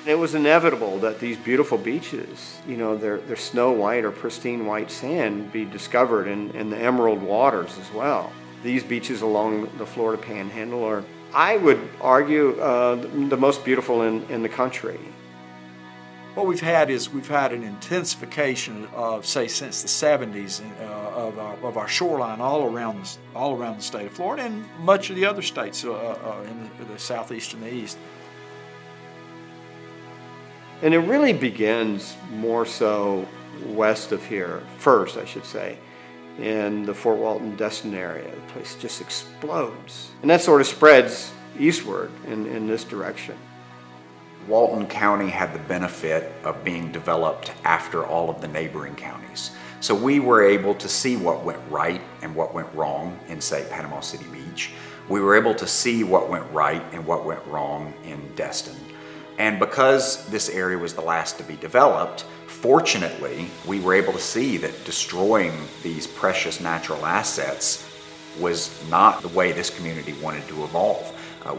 It was inevitable that these beautiful beaches, you know, their snow white or pristine white sand be discovered in the emerald waters as well. These beaches along the Florida Panhandle are, I would argue, the most beautiful in the country. What we've had an intensification of, say, since the 70s of our shoreline all around the state of Florida and much of the other states in the southeast and the east. And it really begins more so west of here, first I should say, in the Fort Walton Destin area. The place just explodes. And that sort of spreads eastward in this direction. Walton County had the benefit of being developed after all of the neighboring counties. So we were able to see what went right and what went wrong in, say, Panama City Beach. We were able to see what went right and what went wrong in Destin. And because this area was the last to be developed, fortunately, we were able to see that destroying these precious natural assets was not the way this community wanted to evolve.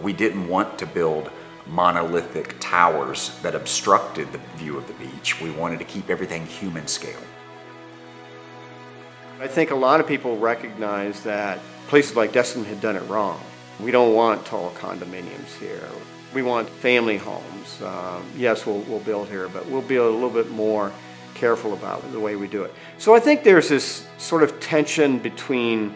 We didn't want to build monolithic towers that obstructed the view of the beach. We wanted to keep everything human scale. I think a lot of people recognize that places like Destin had done it wrong. We don't want tall condominiums here. We want family homes. Yes, we'll build here, but we'll be a little bit more careful about the way we do it. So I think there's this sort of tension between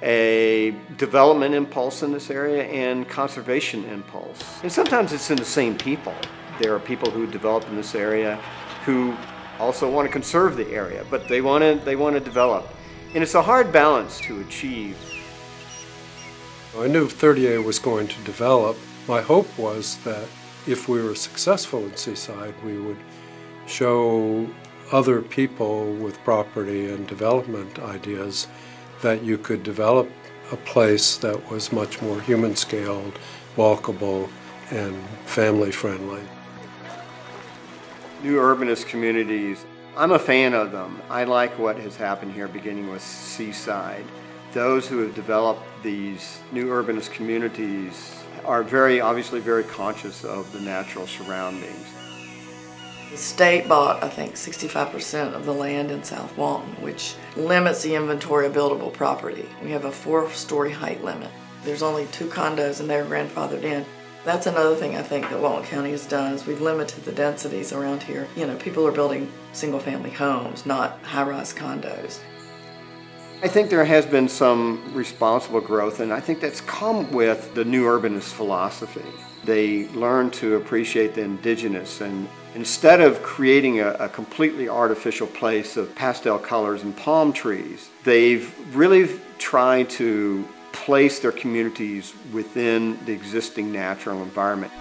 a development impulse in this area and conservation impulse. And sometimes it's in the same people. There are people who develop in this area who also want to conserve the area, but they want to develop. And it's a hard balance to achieve. I knew 30A was going to develop. My hope was that if we were successful in Seaside, we would show other people with property and development ideas that you could develop a place that was much more human-scaled, walkable, and family-friendly. New urbanist communities, I'm a fan of them. I like what has happened here, beginning with Seaside. Those who have developed these new urbanist communities are obviously very conscious of the natural surroundings. The state bought, I think, 65% of the land in South Walton, which limits the inventory of buildable property. We have a 4-story height limit. There's only 2 condos and they're grandfathered in. That's another thing I think that Walton County has done is we've limited the densities around here. You know, people are building single-family homes, not high-rise condos. I think there has been some responsible growth, and I think that's come with the new urbanist philosophy. They learn to appreciate the indigenous, and instead of creating a completely artificial place of pastel colors and palm trees, they've really tried to place their communities within the existing natural environment.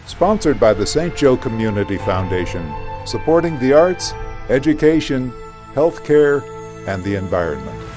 Sponsored by the St. Joe Community Foundation, supporting the arts, education, healthcare, and the environment.